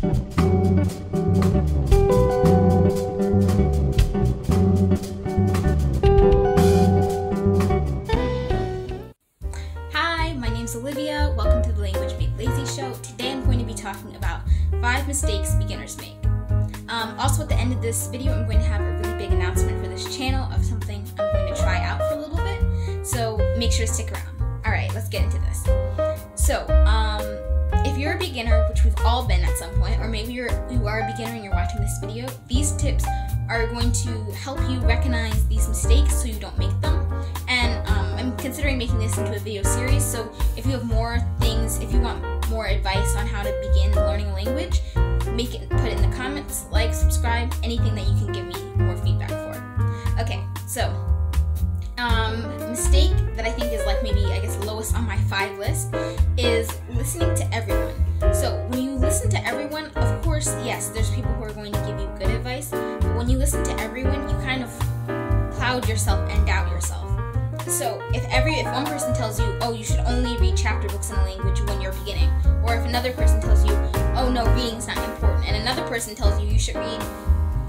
Hi, my name's Olivia. Welcome to the Language Made Lazy show. Today I'm going to be talking about 5 mistakes beginners make. Also at the end of this video, I'm going to have a really big announcement for this channel of something I'm going to try out for a little bit, so make sure to stick around. Alright, let's get into this. So, if you're a beginner, which we've all been at some point, or maybe you are a beginner and you're watching this video, these tips are going to help you recognize these mistakes so you don't make them. And I'm considering making this into a video series, so if you have more things, if you want more advice on how to begin learning a language, put it in the comments, like, subscribe, anything that you can give me more feedback for. Okay, so, mistake that I think is like maybe, I guess, lowest on my 5 list is listening to everyone. So when you listen to everyone, of course, yes, there's people who are going to give you good advice, but when you listen to everyone, you kind of cloud yourself and doubt yourself. So if one person tells you, oh, you should only read chapter books in a language when you're beginning, or if another person tells you, oh no, reading's not important, and another person tells you you should read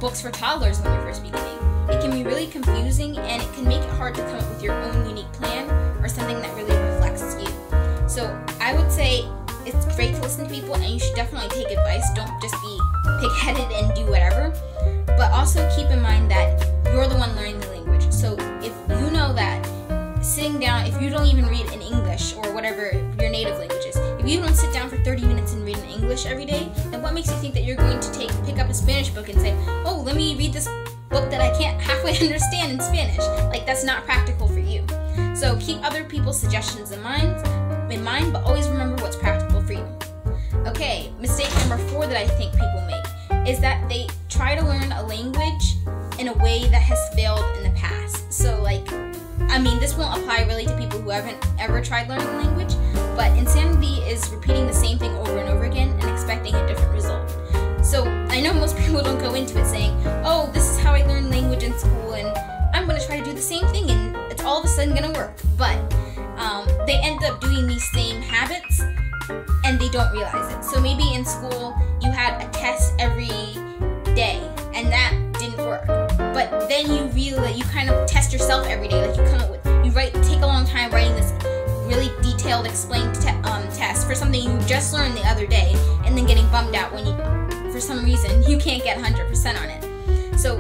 books for toddlers when you're first beginning, it can be really confusing and it can make it hard to come up with your own unique plan or something that really reflects you. So I would say it's great to listen to people and you should definitely take advice. Don't just be pig-headed and do whatever. But also keep in mind that you're the one learning the language. So if you know that sitting down, if you don't even read in English or whatever your native language is, if you don't sit down for 30 minutes and read in English every day, then what makes you think that you're going to pick up a Spanish book and say, oh, let me read this book that I can't halfway understand in Spanish? Like, that's not practical for you. So keep other people's suggestions in mind, but always remember what's practical for you. Okay, mistake number 4 that I think people make is that they try to learn a language in a way that has failed in the past. So this won't apply really to people who haven't ever tried learning a language, but insanity is repeating the same thing over and over again and expecting a different result. So I know most people don't go into it saying, oh, this is how I learned language in school and I'm going to try to do the same thing and it's all of a sudden going to work. But they end up doing these same habits and they don't realize it. So maybe in school you had a test every day and that didn't work. But then you realize you kind of test yourself every day. Like take a long time writing this really detailed explained test for something you just learned the other day and then getting bummed out when for some reason you can't get 100% on it. So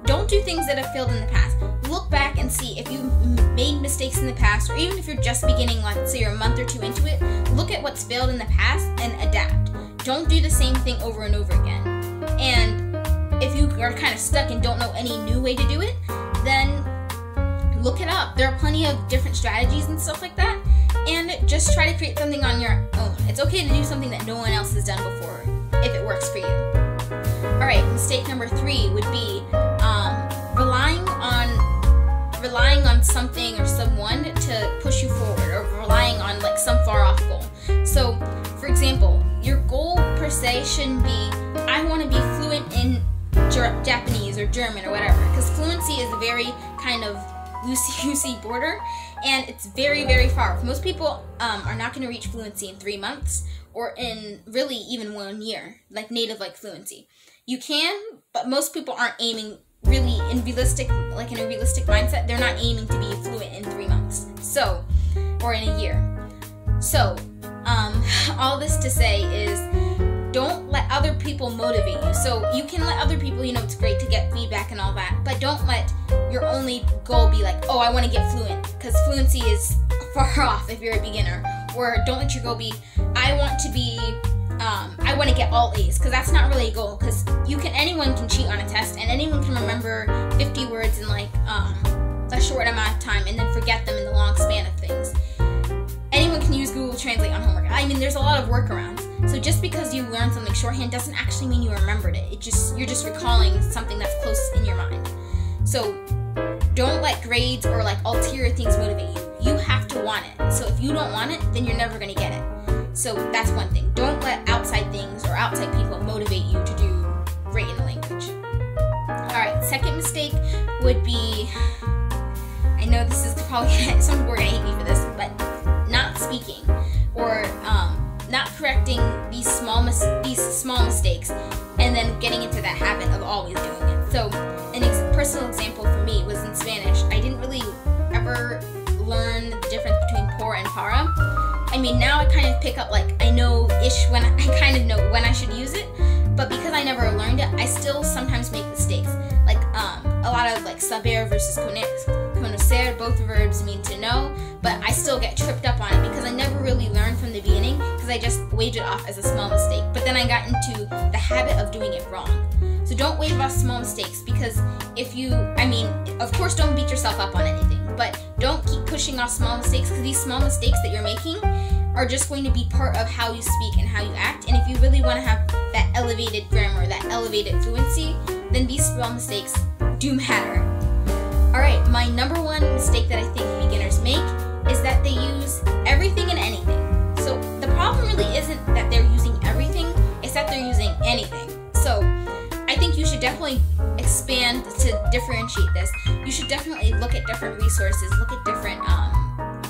don't do things that have failed in the past. Look back and see if you've made mistakes in the past, or even if you're just beginning, let's say you're a month or 2 into it, look at what's failed in the past and adapt. Don't do the same thing over and over again. And if you are kind of stuck and don't know any new way to do it, then look it up. There are plenty of different strategies and stuff like that, and just try to create something on your own. It's okay to do something that no one else has done before if it works for you. Alright, mistake number 3 would be relying on something or someone to push you forward, or relying on some far off goal. So, for example, your goal per se shouldn't be, I want to be fluent in Japanese or German or whatever, because fluency is a very kind of loosey-goosey border, and it's very, very far. Most people are not going to reach fluency in 3 months, or in really even 1 year, like native fluency. You can, but most people aren't aiming really in a realistic mindset. They're not aiming to be fluent in 3 months, or in a year. So, all this to say is, don't let other people motivate you. So you can let other people, it's great to get feedback and all that, but don't let your only goal be like, oh, I want to get fluent, because fluency is far off if you're a beginner. Or don't let your goal be, I want to get all A's, because that's not really a goal, because anyone can cheat on a test, and anyone can remember 50 words in a short amount of time and then forget them in the long span of things. Anyone can use Google Translate on homework. There's a lot of workarounds. So just because you learned something shorthand doesn't actually mean you remembered it. You're just recalling something that's close in your mind. So don't let grades or ulterior things motivate you. You have to want it. So if you don't want it, then you're never going to get it. So that's one thing. Don't let outside things or outside people motivate you to do great in the language. Alright, second mistake would be, I know this is probably, some people are going to hate me for this, but not speaking or not correcting these small these small mistakes, and then getting into that habit of always doing it. So a personal example for me was in Spanish. I didn't really ever learn the difference between por and para. I mean, now I kind of pick up, like, I know-ish when I kind of know when I should use it, but because I never learned it, I still sometimes make mistakes. Like, a lot of, like, saber versus conocer, both verbs mean to know, but I still get tripped up on it because I never really learned from the beginning, because I just waved it off as a small mistake. But then I got into the habit of doing it wrong. So don't wave off small mistakes, because of course, don't beat yourself up on anything, but don't keep pushing off small mistakes, because these small mistakes that you're making are just going to be part of how you speak and how you act. And if you really want to have that elevated grammar, that elevated fluency, then these small mistakes do matter. Alright, my number one mistake that I think beginners make is that they use everything and anything. So the problem really isn't that they're using everything, it's that they're using anything. So I think you should definitely expand to differentiate this. You should definitely look at different resources, look at different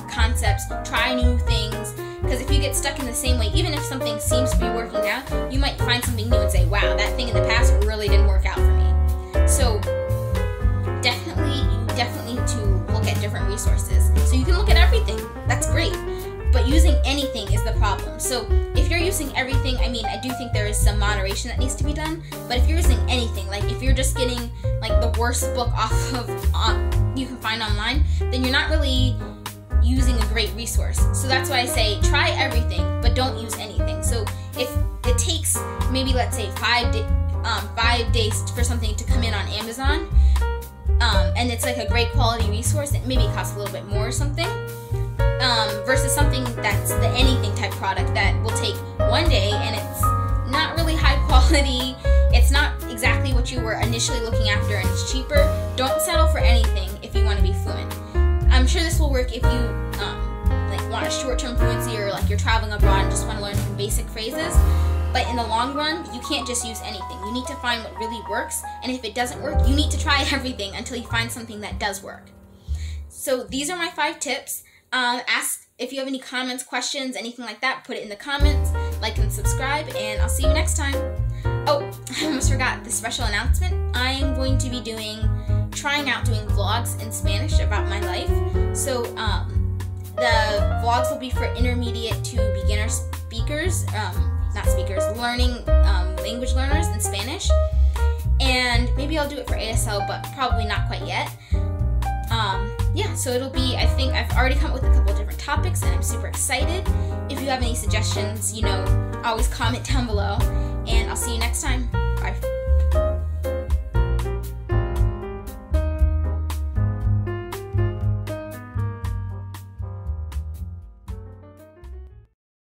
concepts, try new things, because if you get stuck in the same way, even if something seems to be working now, you might find something new and say, wow, that thing in the past really didn't work out for me. So you definitely need to look at different resources. So you can look at everything, that's great, but using anything is the problem. So if you're using everything, I mean, I do think there is some moderation that needs to be done, but if you're using anything, like if you're just getting like the worst book off of you can find online, then you're not really using a great resource. So that's why I say try everything, but don't use anything. So if it takes maybe, let's say 5 days for something to come in on Amazon, and it's like a great quality resource, it maybe costs a little bit more or something, versus something that's the anything type product that will take 1 day and it's not really high quality, it's not exactly what you were initially looking after, and it's cheaper. Don't settle for anything if you want to be fluent. I'm sure this will work if you like want a short-term fluency, or like you're traveling abroad and just want to learn some basic phrases. But in the long run, you can't just use anything. You need to find what really works, and if it doesn't work, you need to try everything until you find something that does work. So these are my 5 tips. Ask if you have any comments, questions, anything like that, put it in the comments, like and subscribe, and I'll see you next time. Oh, I almost forgot the special announcement. I'm going to be trying out doing vlogs in Spanish about my life. So the vlogs will be for intermediate to beginner speakers, learning language learners in Spanish. And maybe I'll do it for ASL, but probably not quite yet. Yeah, so it'll be, I think I've already come up with a couple of different topics, and I'm super excited. If you have any suggestions, always comment down below, and I'll see you next time.